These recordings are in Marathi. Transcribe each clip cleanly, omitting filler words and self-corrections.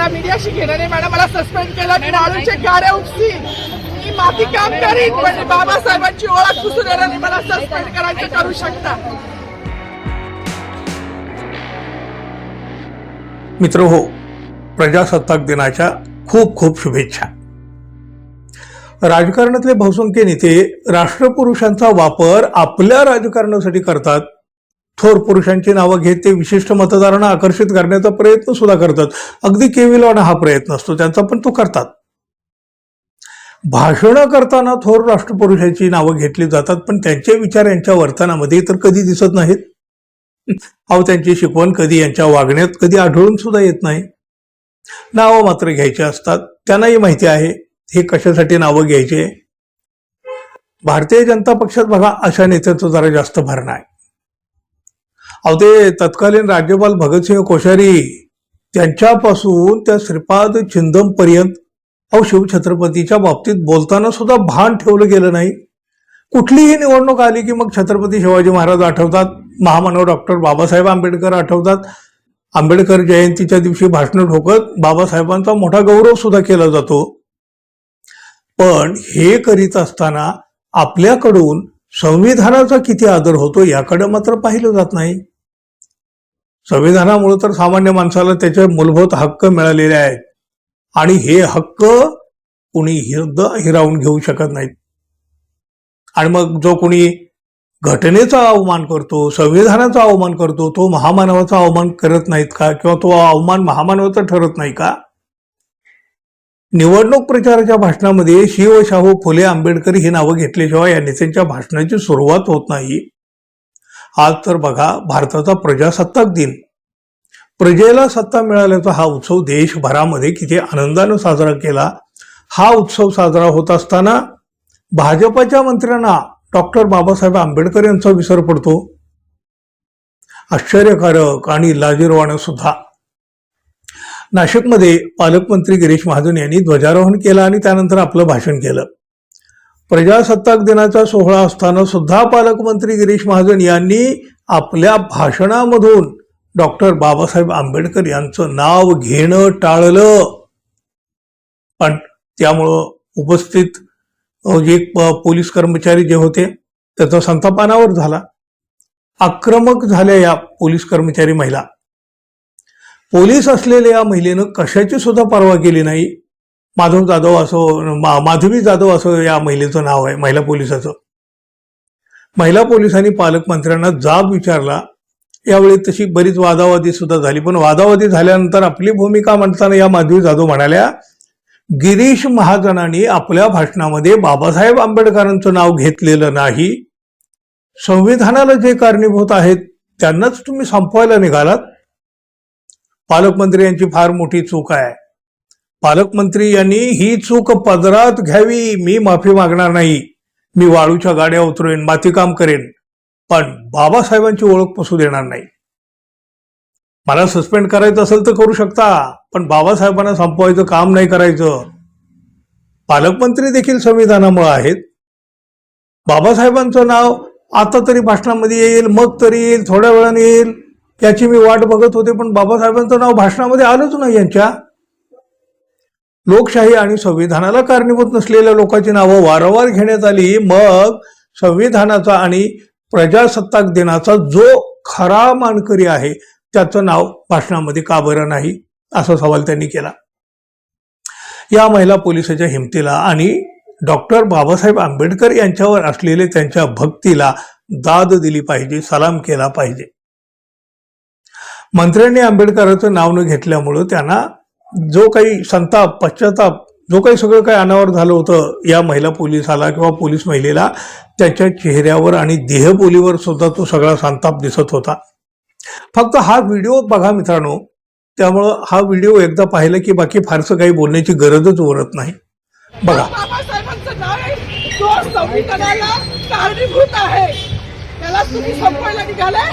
मला मीडियाशी घेणं नाही. मॅडम मला सस्पेंड केलं. मी वाळूचे गाड्या उपसी, मी माती काम करीन, पण बाबासाहेबांची ओळख पुसू देणार नाही. मला सस्पेंड करायचं करू शकता. मित्र हो, प्रजासत्ताक दिनाच्या खूप खूप शुभेच्छा. राजकारणातले बहुसंख्य नेते राष्ट्रपुरुषांचा वापर आपल्या राजकारणासाठी करतात. थोर पुरुषांची नावं घेत ते विशिष्ट मतदारांना आकर्षित करण्याचा प्रयत्न सुद्धा करतात. अगदी केविलवाणा हा प्रयत्न असतो त्यांचा, पण तो करतात. भाषणं करताना थोर राष्ट्रपुरुषांची नावं घेतली जातात, पण त्यांचे विचार यांच्या वर्तनामध्ये तर कधी दिसत नाहीत. अहो, त्यांची शिकवण कधी यांच्या वागण्यात कधी आढळून सुद्धा येत नाही. नावं मात्र घ्यायची असतात. त्यांनाही माहिती आहे हे कशासाठी नावं घ्यायचे. भारतीय जनता पक्षात बघा अशा नेत्याचं जरा जास्त भरणा आहे. अहो, ते तत्कालीन राज्यपाल भगतसिंह कोश्यारी त्यांच्यापासून त्या श्रीपाद छिंदम पर्यंत अहो शिवछत्रपतीच्या बाबतीत बोलताना सुद्धा भान ठेवलं गेलं नाही. कुठलीही निवडणूक आली की मग छत्रपती शिवाजी महाराज आठवतात, महामानव डॉक्टर बाबासाहेब आंबेडकर आठवतात. आंबेडकर जयंतीच्या दिवशी भाषण ठोकत बाबासाहेबांचा मोठा गौरव सुद्धा केला जातो. पण हे करीत असताना आपल्याकडून संविधानाचा किती आदर होतो याकडे मात्र पाहिलं जात नाही. संविधानामुळे तर सामान्य माणसाला त्याचे मूलभूत हक्क मिळालेले आहेत आणि हे हक्क कुणी हिरावून घेऊ शकत नाहीत. आणि मग जो कोणी घटनेचा अवमान करतो, संविधानाचा अवमान करतो, तो महामानवाचा अवमान करत नाहीत का? किंवा तो अवमान महामानवाचा ठरत नाही का? निवडणूक प्रचाराच्या भाषणामध्ये शिव, शाहू, फुले, आंबेडकर ही नावं घेतल्याशिवाय या नेत्यांच्या भाषणाची सुरुवात होत नाही. आज तर बघा भारताचा प्रजासत्ताक दिन, प्रजेला सत्ता मिळाल्याचा हा उत्सव देशभरामध्ये किती आनंदानं साजरा केला. हा उत्सव साजरा होत असताना भाजपच्या मंत्र्यांना डॉक्टर बाबासाहेब आंबेडकर यांचा विसर पडतो. आश्चर्यकारक आणि लाजिरवाणं सुद्धा. नाशिकमध्ये पालकमंत्री गिरीश महाजन यांनी ध्वजारोहण केलं आणि त्यानंतर आपलं भाषण केलं. प्रजासत्ताक दिनाचा सोहळा असताना सुद्धा पालकमंत्री गिरीश महाजन यांनी आपल्या भाषणामधून डॉक्टर बाबासाहेब आंबेडकर यांचं नाव घेणं टाळलं. पण त्यामुळं उपस्थित जे पोलीस कर्मचारी जे होते त्याचा संतापानावर झाला. आक्रमक झाल्या या पोलीस कर्मचारी महिला. पोलीस असलेल्या या महिलेनं कशाची सुद्धा पर्वा केली नाही. माधव जाधव असो, माधवी जाधव असं या महिलेचं नाव आहे, महिला पोलिसाचं. महिला पोलिसांनी पालकमंत्र्यांना जाब विचारला. यावेळी तशी बरीच वादावादी सुद्धा झाली, पण वादावादी झाल्यानंतर आपली भूमिका म्हणताना या माधवी जाधव म्हणाल्या, गिरीश महाजनांनी आपल्या भाषणामध्ये बाबासाहेब आंबेडकरांचं नाव घेतलेलं नाही. संविधानाला जे कारणीभूत आहेत त्यांनाच तुम्ही संपवायला निघालात. पालकमंत्री यांची फार मोठी चूक आहे. पालकमंत्री यांनी ही चूक पदरात घ्यावी. मी माफी मागणार नाही, मी वाळूच्या गाड्या उतरेन, मातीकाम करेन, पण बाबासाहेबांची ओळख पसू देणार नाही. मला सस्पेंड करायचं असेल तर करू शकता, पण बाबासाहेबांना संपवायचं काम नाही करायचं. पालकमंत्री देखील संविधानामुळे आहेत. बाबासाहेबांचं नाव आता तरी भाषणामध्ये येईल, मग तरी येईल, थोड्या वेळाने येईल, याची मी वाट बघत होते, पण बाबासाहेबांचं नाव भाषणामध्ये आलंच नाही. यांच्या लोकशाही आणि संविधानाला कारणीभूत नसलेल्या लोकांची नावं वारंवार घेण्यात आली. मग संविधानाचा आणि प्रजासत्ताक दिनाचा जो खरा मानकरी आहे त्याचं नाव भाषणामध्ये का बरं नाही, असा सवाल त्यांनी केला. या महिला पोलिसाच्या हिमतीला आणि डॉक्टर बाबासाहेब आंबेडकर यांच्यावर असलेले त्यांच्या भक्तीला दाद दिली पाहिजे, सलाम केला पाहिजे. मंत्र्यांनी आंबेडकरांचं नाव न घेतल्यामुळं त्यांना जो काही संताप, पश्चाताप, जो काही सगळं काही अनावर झालं होतं या महिला पोलिसाला किंवा पोलीस महिलेला, त्याच्या चेहऱ्यावर आणि देहबोलीवर सुद्धा तो सगळा संताप दिसत होता. फक्त हा व्हिडिओ बघा मित्रांनो, त्यामुळं हा व्हिडिओ एकदा पाहिलं की बाकी फारसं काही बोलण्याची गरजच उरत नाही. बघा, बाबासाहेबांचं नाव आहे, तो संविधानाला कारणीभूत आहे, त्याला तुम्ही संपवायला निघाले.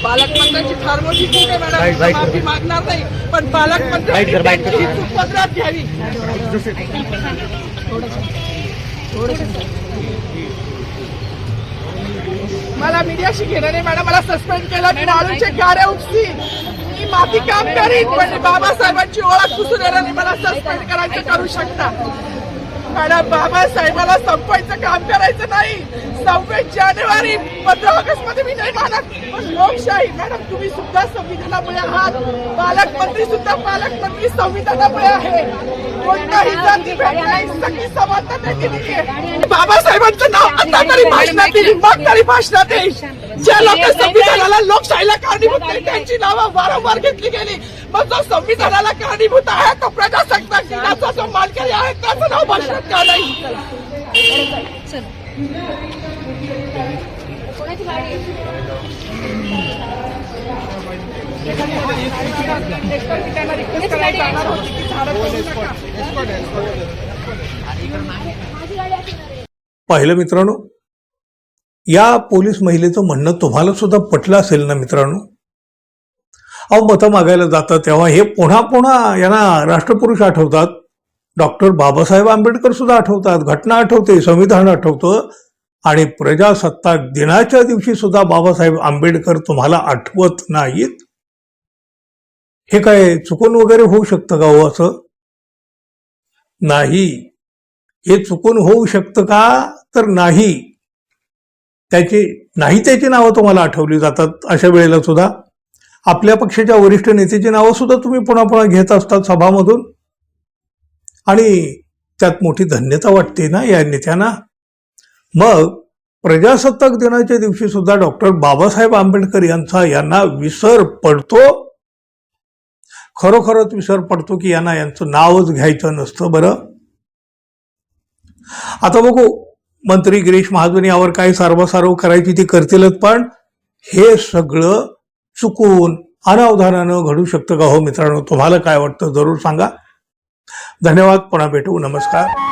पालकमंत्र्यांची फार मोठी चूक आहे मॅडम, माफी मागणार नाही, पण पालकमंत्र्यांची चूक पदरात घ्यावी. मला मीडियाशी घेणं नाही मॅडम. मला सस्पेंड केलं. मी वाळूचे गारे उपसीन. मी माती काम करीन पण बाबासाहेबांची ओळख पुसून येणार नाही. मला सस्पेंड करायचं करू शकता मॅडम. बाबासाहेबाला संपवायचं काम करायचं नाही. 26 जानेवारी 15 ऑगस्ट मध्ये मी नाही मानत. पण लोकशाही मॅडम तुम्ही सुद्धा संविधानामुळे आहात. पालकमंत्री सुद्धा पालकमंत्री संविधानामुळे आहे. कोणताही जाती भेद नाही. सगळी समानता त्यांनी दिली आहे. बाबासाहेबांचं नाव आता तरी भाषणात येईल. मग तरी भाषणात येईल. ज्या लोक संविधानाला लोकशाहीला कारणीभूत नाही त्यांची नावं वारंवार घेतली गेली. मग जो संविधानाला कारणीभूत आहे तो प्रजासत्ताक दिनाचा जो मानकरी आहे त्याचं नाव भाषणात का नाही. पाहिलं मित्रांनो, या पोलीस महिलेचं म्हणणं तुम्हाला सुद्धा पटलं असेल ना मित्रांनो. अहो मतं मागायला जातात तेव्हा हे पुन्हा पुन्हा यांना राष्ट्रपुरुष आठवतात, डॉक्टर बाबासाहेब आंबेडकर सुद्धा आठवतात, घटना आठवते, संविधान आठवतं आणि प्रजासत्ताक दिनाच्या दिवशी सुद्धा बाबासाहेब आंबेडकर तुम्हाला आठवत नाहीत. हे काय चुकून वगैरे होऊ शकतं का हो? असं नाही. हे चुकून होऊ शकतं का? तर नाही. त्याची नावं तुम्हाला आठवली जातात. अशा वेळेला सुद्धा आपल्या पक्षाच्या वरिष्ठ नेत्याची नावं सुद्धा तुम्ही पुन्हा पुन्हा घेत असतात सभामधून आणि त्यात मोठी धन्यता वाटते ना या नेत्यांना. मग प्रजासत्ताक दिनाच्या दिवशी सुद्धा डॉक्टर बाबासाहेब आंबेडकर यांना विसर पडतो. खरोखरच विसर पडतो की यांचं नावच घ्यायचं नसतं. बरं आता बघू, मंत्री गिरीश महाजन यावर काय सारवासारव करायची ती करतीलच, पण हे सगळं चुकून अनावधानानं घडू शकतं का हो मित्रांनो? तुम्हाला काय वाटतं जरूर सांगा. धन्यवाद. पुन्हा भेटू. नमस्कार.